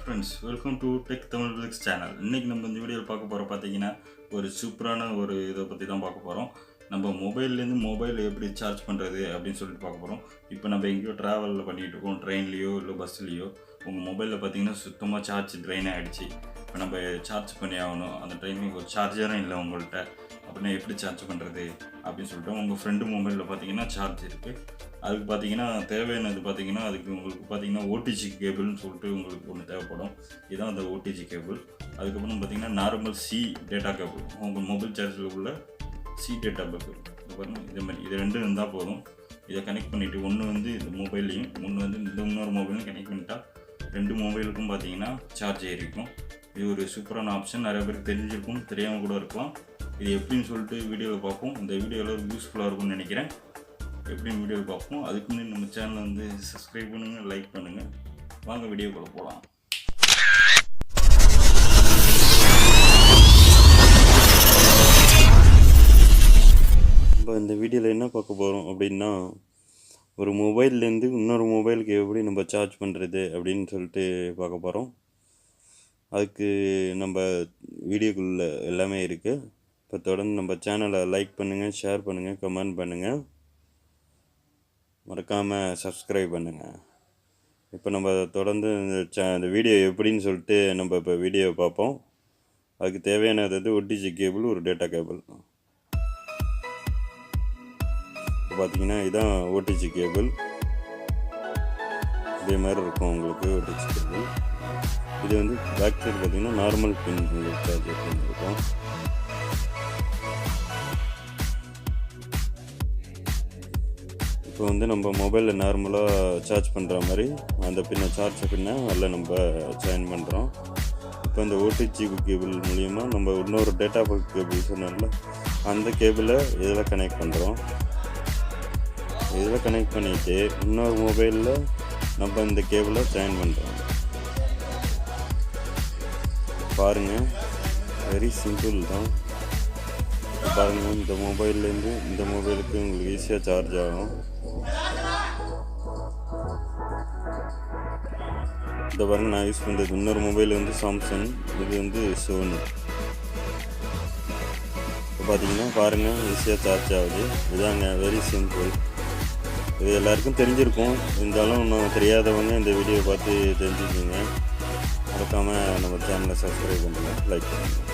Friends, welcome to tech Tamil Plex channel. இன்றைக்கி நம்ம இந்த வீடியோவில் பார்க்க போகிறோம் பார்த்தீங்கன்னா ஒரு சூப்பரான ஒரு இதை பற்றி தான் பார்க்க போகிறோம். நம்ம மொபைல்லேருந்து மொபைல் எப்படி சார்ஜ் பண்ணுறது அப்படின்னு சொல்லிட்டு பார்க்க போகிறோம். இப்போ நம்ம எங்கேயோ ட்ராவலில் பண்ணிகிட்டு இருக்கோம், ட்ரெயின்லேயோ இல்லை பஸ்லேயோ. உங்கள் மொபைலில் பார்த்தீங்கன்னா சுத்தமாக சார்ஜ் ட்ரெயின் ஆகிடுச்சு. இப்போ நம்ம சார்ஜ் பண்ணி ஆகணும். அந்த டைமிங் ஒரு சார்ஜரும் இல்லை உங்கள்கிட்ட. அப்படின்னா எப்படி சார்ஜ் பண்ணுறது அப்படின்னு சொல்லிட்டு உங்கள் ஃப்ரெண்டு மொபைலில் பார்த்தீங்கன்னா சார்ஜ் இருக்குது. அதுக்கு பார்த்தீங்கன்னா தேவையானது பார்த்தீங்கன்னா அதுக்கு உங்களுக்கு பார்த்தீங்கன்னா ஓடிஜி கேபிள்னு சொல்லிட்டு உங்களுக்கு ஒன்று தேவைப்படும். இதுதான் அந்த ஓடிஜி கேபிள். அதுக்கப்புறம் பார்த்தீங்கன்னா நார்மல் சி டேட்டா கேபிள், உங்கள் மொபைல் சார்ஜில் உள்ள சி டேட்டா கேபிள். இது பாருங்கள், இதே மாதிரி இது ரெண்டும் இருந்தால் போதும். இதை கனெக்ட் பண்ணிவிட்டு ஒன்று வந்து இந்த மொபைல்லையும் ஒன்று வந்து இந்த இன்னொரு மொபைலையும் கனெக்ட் பண்ணிட்டா ரெண்டு மொபைலுக்கும் பார்த்தீங்கன்னா சார்ஜ் ஏறிக்கும். இது ஒரு சூப்பரான ஆப்ஷன். நிறைய பேருக்கு தெரிஞ்சிருக்கும், தெரியாமல் கூட இருக்கலாம். இது எப்படின்னு சொல்லிட்டு வீடியோவில் பார்ப்போம். இந்த வீடியோவில் யூஸ்ஃபுல்லாக இருக்கும்னு நினைக்கிறேன். எப்படின்னு வீடியோவில் பார்ப்போம். அதுக்கு முன்னாடி நம்ம சேனலை வந்து சப்ஸ்கிரைப் பண்ணுங்கள், லைக் பண்ணுங்கள். வாங்க வீடியோக்குள்ளே போகலாம். நம்ம இந்த வீடியோவில் என்ன பார்க்க போகிறோம் அப்படின்னா, ஒரு மொபைல்லேருந்து இன்னொரு மொபைலுக்கு எப்படி நம்ம சார்ஜ் பண்ணுறது அப்படின்னு சொல்லிட்டு பார்க்க போகிறோம். அதுக்கு நம்ம வீடியோக்குள்ளே எல்லாமே இருக்குது. இப்போ தொடர்ந்து நம்ம சேனலை லைக் பண்ணுங்கள், ஷேர் பண்ணுங்கள், கமெண்ட் பண்ணுங்கள், மறக்காமல் சப்ஸ்கிரைப் பண்ணுங்கள். இப்போ நம்ம தொடர்ந்து இந்த வீடியோ எப்படின்னு சொல்லிட்டு நம்ம இப்போ வீடியோவை பார்ப்போம். அதுக்கு தேவையானது வந்து ஓடிஜி கேபிள், ஒரு டேட்டா கேபிள். இப்போ பார்த்தீங்கன்னா இதுதான் ஓடிஜி கேபிள். இதே மாதிரி இருக்கும் உங்களுக்கு ஓடிஜி கேபிள். இது வந்து பேக் சைடு பார்த்தீங்கன்னா நார்மல் பின் உங்களுக்கு சார்ஜர் பின் இருக்கும். இப்போ வந்து நம்ம மொபைலில் நார்மலாக சார்ஜ் பண்ணுற மாதிரி அந்த பின்னை அதில் நம்ம ஜாயின் பண்ணுறோம். இப்போ இந்த ஓடிஜி கேபிள் மூலிமா நம்ம இன்னொரு டேட்டா கேபிள் சொன்னோம்ல, அந்த கேபிளை இதில் கனெக்ட் பண்ணுறோம். இதில் கனெக்ட் பண்ணிவிட்டு இன்னொரு மொபைலில் நம்ம இந்த கேபிளை ஜாயின் பண்ணுறோம். பாருங்கள், வெரி சிம்பிள் தான். பாருங்கள், இந்த மொபைல்லேருந்து இந்த மொபைலுக்கு உங்களுக்கு ஈஸியாக சார்ஜ் ஆகும். இந்த பாருங்கள், நான் யூஸ் பண்ணுறது இன்னொரு மொபைல் வந்து சாம்சங், இது வந்து சோனி. இப்போ பார்த்தீங்கன்னா பாருங்கள், ஈஸியாக சார்ஜ் ஆகுது. இதாங்க, வெரி சிம்பிள். இது எல்லாருக்கும் தெரிஞ்சிருக்கும். இருந்தாலும் இன்னும் தெரியாதவங்க இந்த வீடியோ பார்த்து தெரிஞ்சுக்கோங்க. மறக்காமல் நம்ம சேனலை சப்ஸ்கிரைப் பண்ணுங்கள், லைக் பண்ணுங்கள்.